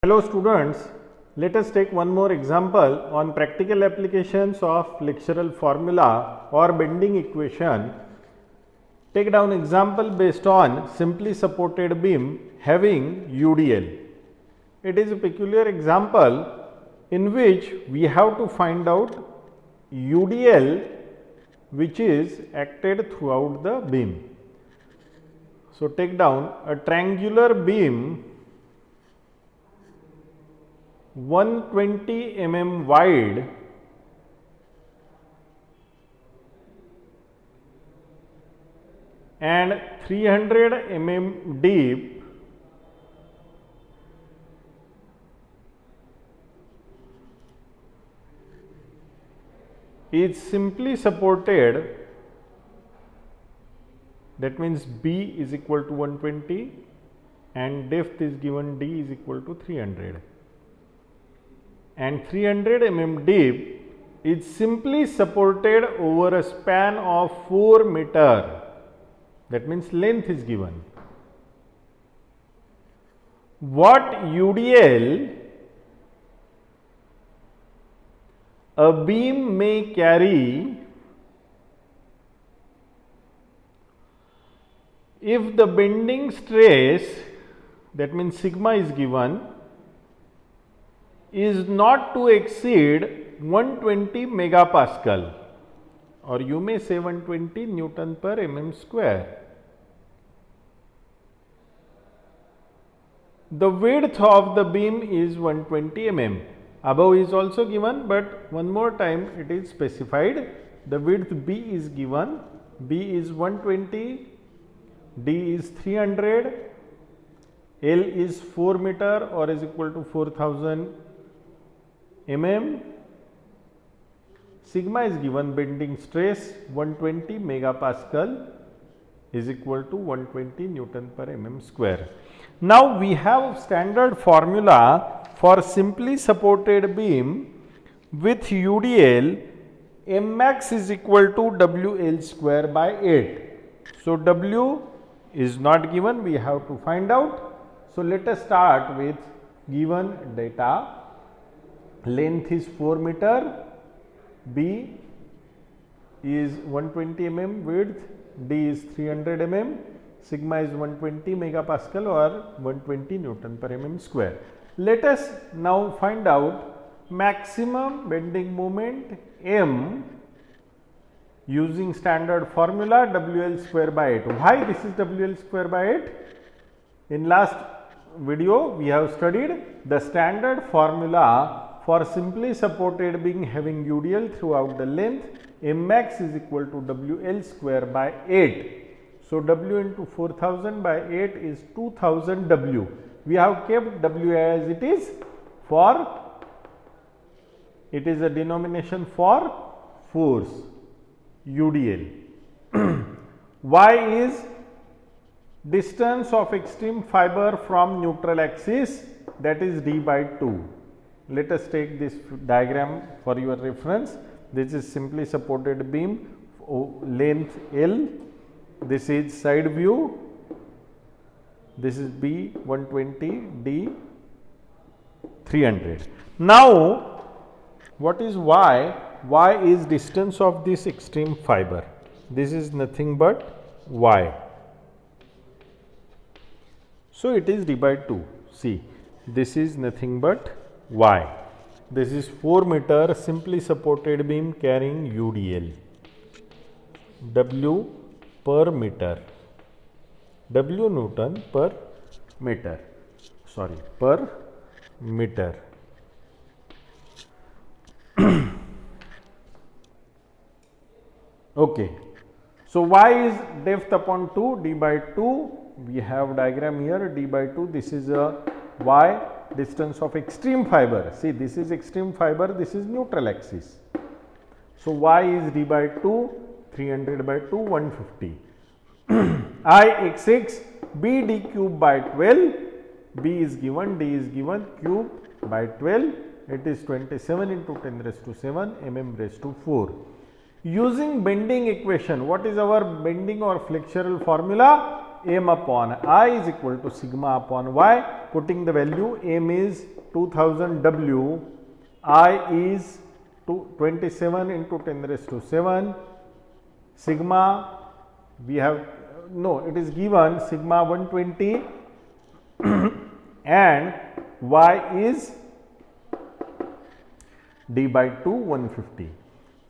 Hello students, let us take one more example on practical applications of flexural formula or bending equation. Take down example based on simply supported beam having UDL. It is a peculiar example in which we have to find out UDL which is acted throughout the beam. So, take down a triangular beam 120 mm wide and 300 mm deep is simply supported, that means B is equal to 120 and depth is given D is equal to 300. And 300 mm deep is simply supported over a span of 4 meter, that means length is given. What UDL a beam may carry if the bending stress, that means sigma is given, is not to exceed 120 megapascal, or you may say 120 Newton per mm square. The width of the beam is 120 mm. Above is also given, but one more time it is specified. The width B is given, B is 120, D is 300, L is 4 meter or is equal to 4000 mm. Sigma is given, bending stress 120 megapascal is equal to 120 Newton per mm square. Now, we have standard formula for simply supported beam with UDL. Mmax is equal to WL square by 8. So, W is not given, we have to find out. So, let us start with given data. Length is 4 meter, B is 120 mm, width D is 300 mm, sigma is 120 megapascal or 120 Newton per mm square. Let us now find out maximum bending moment M using standard formula WL square by 8. Why this is WL square by 8? In last video we have studied the standard formula for simply supported beam having UDL throughout the length. Mmax is equal to WL square by 8. So, W into 4000 by 8 is 2000 W. We have kept W as it is for, it is a denomination for force UDL. Y is distance of extreme fiber from neutral axis, that is D by 2. Let us take this diagram for your reference. This is simply supported beam, length L, this is side view, this is B 120, D 300. Now, what is Y? Y is distance of this extreme fiber. This is nothing but Y. So, it is D by 2. See, this is nothing but Y. This is 4 meter simply supported beam carrying UDL. W per meter, W Newton per meter, sorry, per meter. Okay. So, Y is depth upon 2, D by 2. We have diagram here, D by 2. This is a Y, distance of extreme fiber. See, this is extreme fiber, this is neutral axis. So, Y is D by 2, 300 by 2, 150. I XX, B D cube by 12, B is given, D is given, cube by 12, it is 27 into 10 raised to 7 mm raised to 4. Using bending equation, what is our bending or flexural formula? m upon I is equal to sigma upon y. Putting the value, m is 2000 W, I is 27 into 10 raised to 7, sigma we have, no, it is given sigma 120 and y is d by 2 150.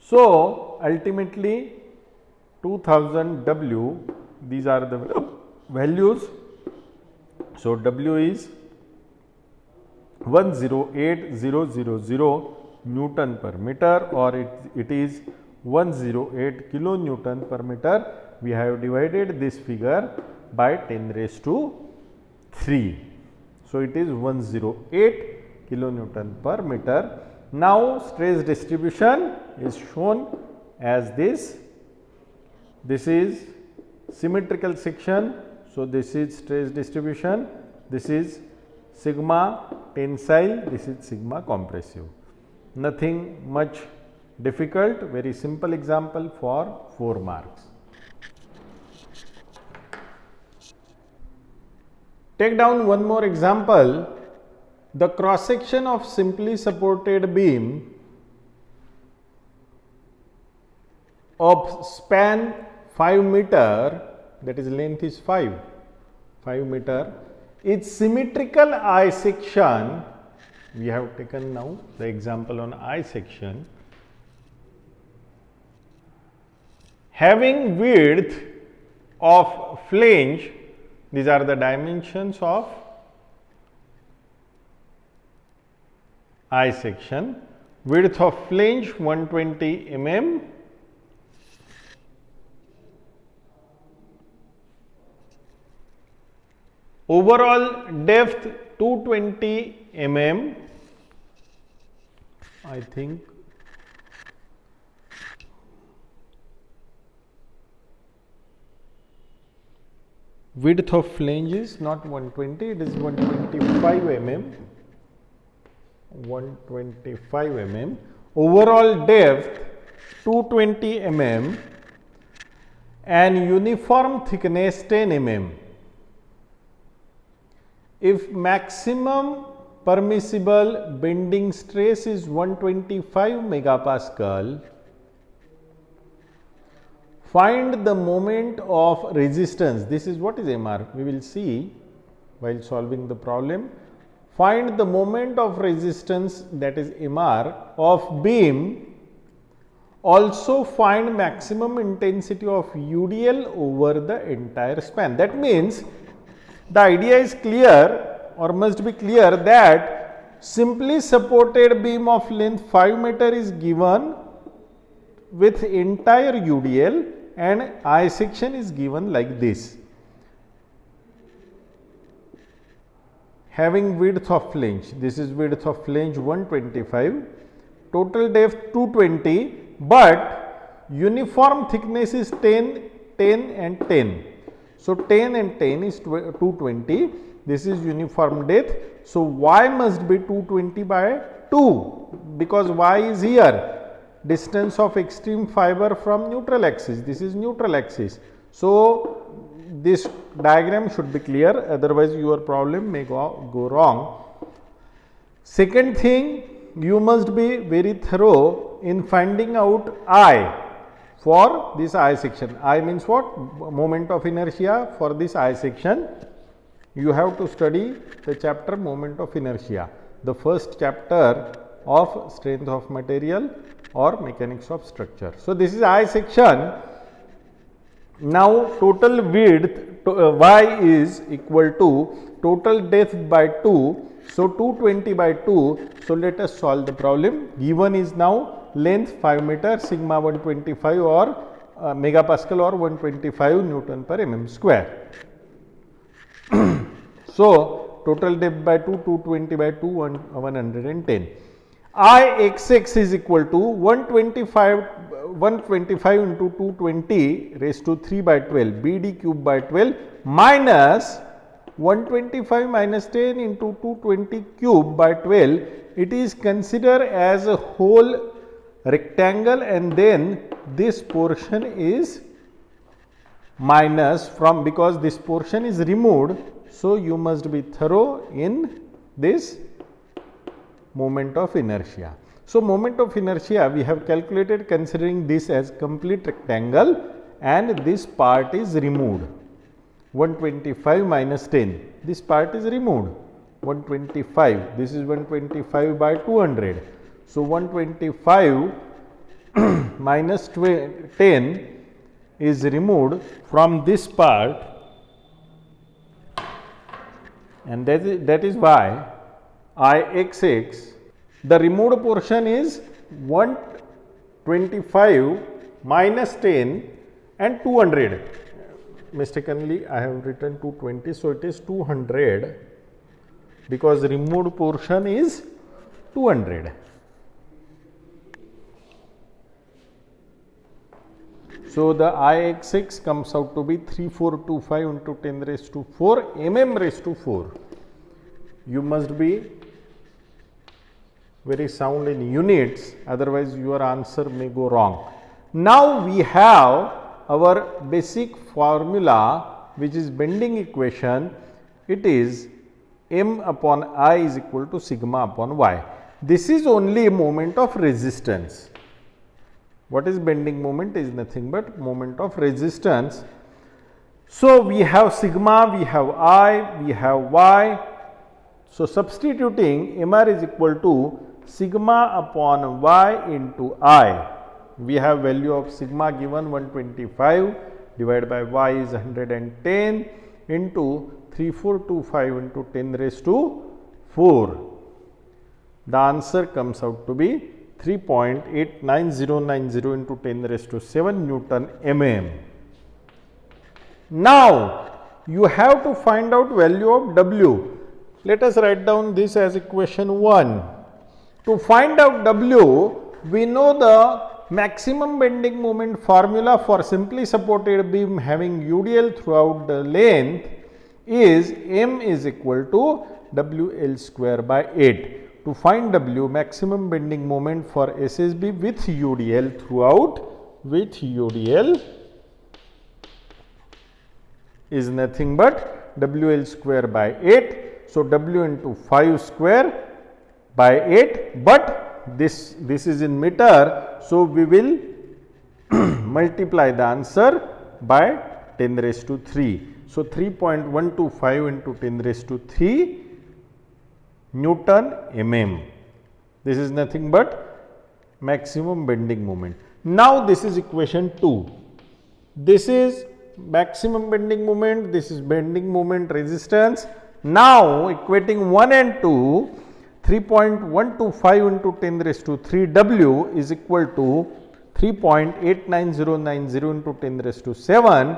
So, ultimately 2000 W, these are the values. So, W is 108,000 Newton per meter, or it is 108 kilonewton per meter. We have divided this figure by 10 raised to 3. So, it is 108 kilonewton per meter. Now, stress distribution is shown as this. This is symmetrical section. So, this is stress distribution, this is sigma tensile, this is sigma compressive. Nothing much difficult, very simple example for 4 marks. Take down one more example. The cross section of simply supported beam of span 5 meter, that is length is 5 meter, its symmetrical I section, we have taken now the example on I section, having width of flange, these are the dimensions of I section, width of flange 120 mm, overall depth 220 mm, I think width of flange is not 120, it is 125 mm, 125 mm, overall depth 220 mm and uniform thickness 10 mm. If maximum permissible bending stress is 125 megapascal, find the moment of resistance. This is what is MR, we will see while solving the problem. Find the moment of resistance, that is MR, of beam. Also find maximum intensity of UDL over the entire span. That means the idea is clear or must be clear that simply supported beam of length 5 meter is given with entire UDL and I section is given like this. Having width of flange, this is width of flange 125, total depth 220, but uniform thickness is 10, 10 and 10. So, 10 and 10 is 220, this is uniform depth. So, y must be 220 by 2 because y is here, distance of extreme fiber from neutral axis, this is neutral axis. So, this diagram should be clear, otherwise your problem may go wrong. Second thing, you must be very thorough in finding out I for this I section. I means what? Moment of inertia for this I section. You have to study the chapter moment of inertia, the first chapter of strength of material or mechanics of structure. So, this is I section. Now, total width y is equal to total depth by 2. So, 220 by 2. So, let us solve the problem. Given is now length 5 meter, sigma 125 or megapascal or 125 Newton per mm square. So, total depth by 2, 220 by 2, 110. Ixx is equal to 125 into 220 raised to 3 by 12, BD cube by 12 minus 125 minus 10 into 220 cube by 12. It is considered as a whole rectangle and then this portion is minus from, because this portion is removed, so you must be thorough in this moment of inertia. So, moment of inertia we have calculated considering this as complete rectangle and this part is removed. 125 minus 10, this part is removed. 125, this is 125 by 200. So, 125 minus 10 is removed from this part, and that is why Ixx, the removed portion is 125 minus 10 and 200. Mistakenly I have written 220, so it is 200 because removed portion is 200. So, the Ixx comes out to be 3425 into 10 raised to 4 mm raised to 4. You must be very sound in units, otherwise your answer may go wrong. Now, we have our basic formula, which is bending equation. It is m upon I is equal to sigma upon y. This is only a moment of resistance. What is bending moment? Is nothing but moment of resistance. So, we have sigma, we have I, we have y. So, substituting mr is equal to sigma upon y into I. We have value of sigma given 125 divided by y is 110 into 3425 into 10 raised to 4. The answer comes out to be 3.89090 into 10 raised to 7 Newton mm. Now, you have to find out value of W. Let us write down this as equation 1. To find out W, we know the maximum bending moment formula for simply supported beam having UDL throughout the length is m is equal to WL square by 8. To find W, maximum bending moment for SSB with UDL throughout, with UDL is nothing but WL square by 8. So, W into 5 square by 8, but this is in meter. So, we will multiply the answer by 10 raised to 3. So, 3.125 into 10 raised to 3 Newton mm. This is nothing but maximum bending moment. Now, this is equation 2. This is maximum bending moment, this is bending moment resistance. Now, equating 1 and 2, 3.125 into 10 raised to 3 W is equal to 3.89090 into 10 raised to 7.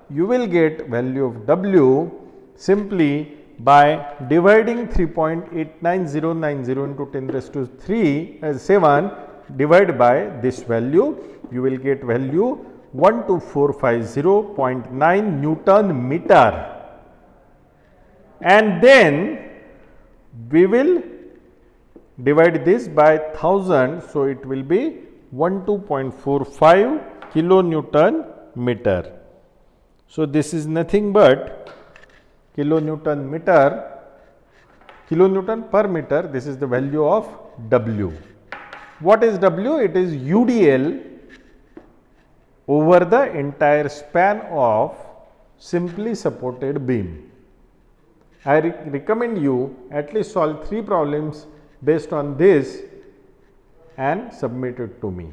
You will get value of W simply by dividing 3.89090 into 10 raised to 7 divided by this value. You will get value 12450.9 Newton meter. And then we will divide this by 1000. So, it will be 12.45 kilonewton meter. So, this is nothing but kilonewton per meter. This is the value of W. What is W? It is UDL over the entire span of simply supported beam. I recommend you at least solve 3 problems based on this and submit it to me.